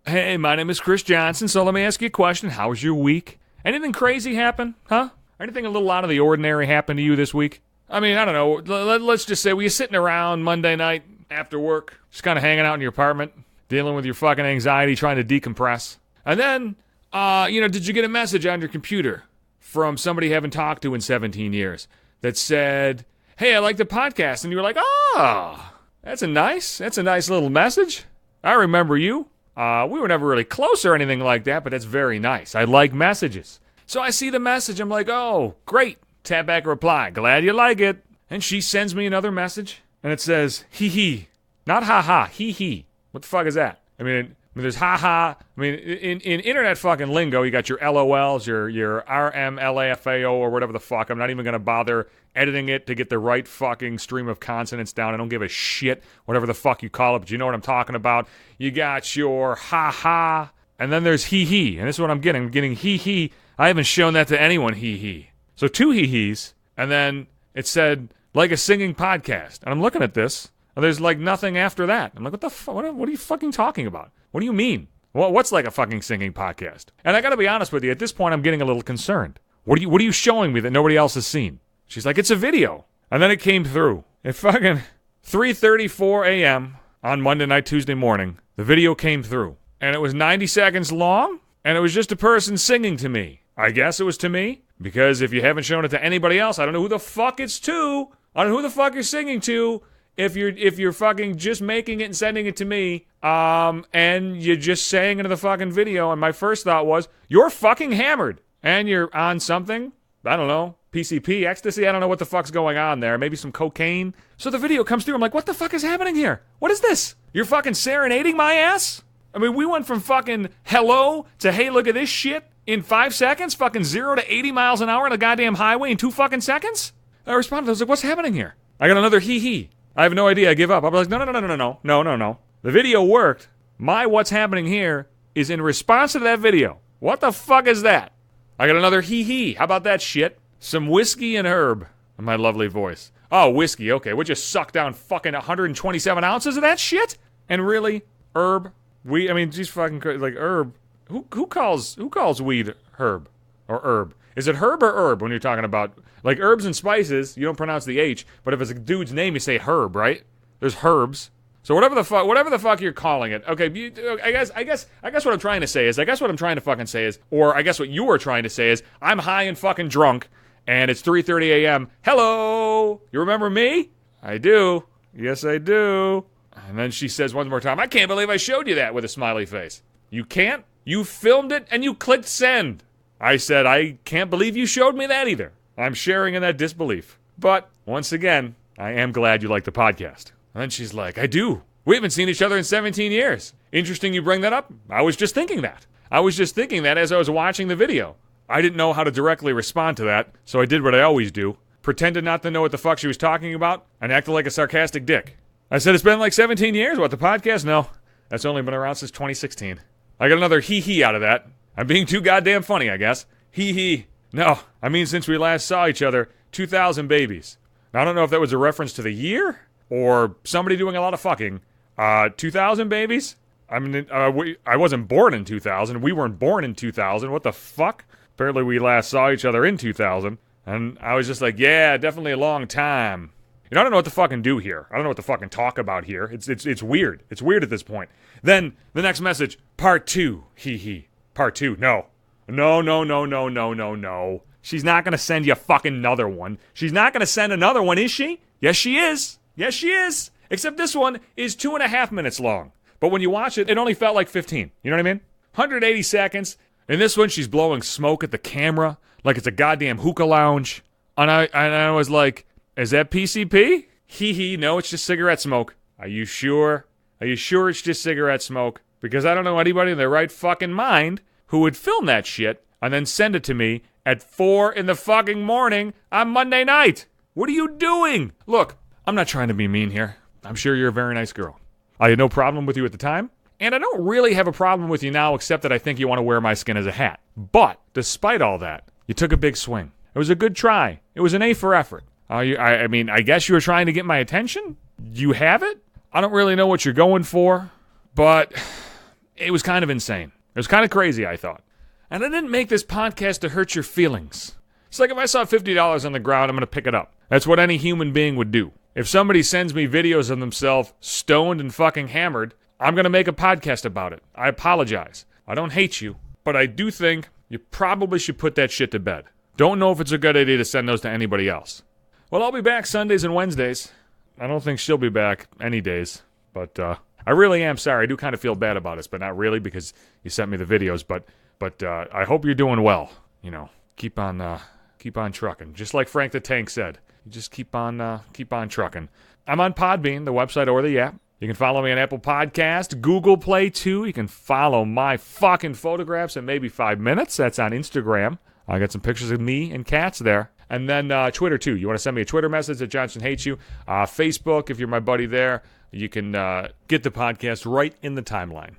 Hey, my name is Chris Johnson, so let me ask you a question. How was your week? Anything crazy happen, huh? Anything a little out of the ordinary happen to you this week? I mean, I don't know. Let's just say, were you sitting around Monday night after work, just kind of hanging out in your apartment, dealing with your fucking anxiety, trying to decompress? And then, did you get a message on your computer from somebody you haven't talked to in 17 years that said, hey, I like the podcast, and you were like, oh, that's a nice little message. I remember you. We were never really close or anything like that, but that's very nice. I like messages. So I see the message. I'm like, oh, great. Tap back a reply. Glad you like it. And she sends me another message, and it says, hee hee. Not ha ha, hee hee. What the fuck is that? I mean, there's ha ha. I mean, in internet fucking lingo, you got your LOLs, your RMLAFAO, or whatever the fuck. I'm not even going to bother editing it to get the right fucking stream of consonants down. I don't give a shit, whatever the fuck you call it, but you know what I'm talking about. You got your ha ha, and then there's hee hee, and this is what I'm getting. I'm getting hee hee. I haven't shown that to anyone, hee hee. So 2 hee hees, and then it said, like a singing podcast. And I'm looking at this, and there's like nothing after that. I'm like, what the fuck? What are you fucking talking about? What do you mean? What's like a fucking singing podcast? And I gotta be honest with you, at this point I'm getting a little concerned. What are you showing me that nobody else has seen? She's like, it's a video. And then it came through. At fucking 3:34 a.m. on Monday night, Tuesday morning, the video came through. And it was 90 seconds long, and it was just a person singing to me. I guess it was to me, because if you haven't shown it to anybody else, I don't know who the fuck it's to. I don't know who the fuck you're singing to. If you're fucking just making it and sending it to me, and you're just saying into the fucking video, and my first thought was, you're fucking hammered, and you're on something, I don't know, PCP, ecstasy, I don't know what the fuck's going on there, maybe some cocaine. So the video comes through, I'm like, what the fuck is happening here? What is this? You're fucking serenading my ass? I mean, we went from fucking hello to hey, look at this shit in 5 seconds, fucking 0 to 80 miles an hour on a goddamn highway in 2 fucking seconds? I responded, I was like, what's happening here? I got another hee hee. I have no idea. I give up. I'm like, no. The video worked. My what's happening here is in response to that video. What the fuck is that? I got another hee hee. How about that shit? Some whiskey and herb in my lovely voice. Oh, whiskey. Okay, we'll just suck down fucking 127 ounces of that shit? And really, herb? Geez, fucking crazy. Like herb. Who calls weed herb or herb? Is it herb or herb when you're talking about, like, herbs and spices? You don't pronounce the H, but if it's a dude's name, you say herb, right? There's herbs. So whatever the fuck you're calling it. Okay, I guess what I'm trying to say is, or I guess what you were trying to say is, I'm high and fucking drunk, and it's 3:30 a.m. Hello, you remember me? I do. Yes, I do. And then she says one more time, I can't believe I showed you that, with a smiley face. You can't? You filmed it and you clicked send. I said, I can't believe you showed me that either. I'm sharing in that disbelief. But, once again, I am glad you like the podcast. And then she's like, I do. We haven't seen each other in 17 years. Interesting you bring that up. I was just thinking that as I was watching the video. I didn't know how to directly respond to that, so I did what I always do. Pretended not to know what the fuck she was talking about, and acted like a sarcastic dick. I said, it's been like 17 years? What, the podcast? No. That's only been around since 2016. I got another hee-hee out of that. I'm being too goddamn funny, I guess. Hee-hee. No, I mean since we last saw each other, 2,000 babies. Now, I don't know if that was a reference to the year, or somebody doing a lot of fucking. 2,000 babies? I mean, I wasn't born in 2000. We weren't born in 2000. What the fuck? Apparently we last saw each other in 2000. And I was just like, yeah, definitely a long time. You know, I don't know what to fucking do here. I don't know what to fucking talk about here. It's weird. It's weird at this point. Then, the next message, part 2, hee-hee. Part 2, no. No. She's not gonna send you fucking another one. She's not gonna send another one, is she? Yes, she is. Except this one is 2.5 minutes long. But when you watch it, it only felt like 15. You know what I mean? 180 seconds. In this one, she's blowing smoke at the camera like it's a goddamn hookah lounge. And I was like, is that PCP? Hee, no, it's just cigarette smoke. Are you sure? Are you sure it's just cigarette smoke? Because I don't know anybody in their right fucking mind who would film that shit and then send it to me at 4 in the fucking morning on Monday night. What are you doing? Look, I'm not trying to be mean here. I'm sure you're a very nice girl. I had no problem with you at the time, and I don't really have a problem with you now except that I think you want to wear my skin as a hat. But, despite all that, you took a big swing. It was a good try. It was an A for effort. I mean, I guess you were trying to get my attention? You have it? I don't really know what you're going for, but It was kind of insane. It was kind of crazy, I thought. And I didn't make this podcast to hurt your feelings. It's like if I saw $50 on the ground, I'm going to pick it up. That's what any human being would do. If somebody sends me videos of themselves stoned and fucking hammered, I'm going to make a podcast about it. I apologize. I don't hate you, but I do think you probably should put that shit to bed. Don't know if it's a good idea to send those to anybody else. Well, I'll be back Sundays and Wednesdays. I don't think she'll be back any days, but I really am sorry. I do kind of feel bad about this, but not really because you sent me the videos, but I hope you're doing well. You know, keep on trucking. Just like Frank the Tank said. You just keep on trucking. I'm on Podbean, the website or the app. You can follow me on Apple Podcast, Google Play too. You can follow my fucking photographs in maybe 5 minutes. That's on Instagram. I got some pictures of me and cats there. And then Twitter too. You want to send me a Twitter message at Johnson Hates You. Facebook, if you're my buddy there, you can get the podcast right in the timeline.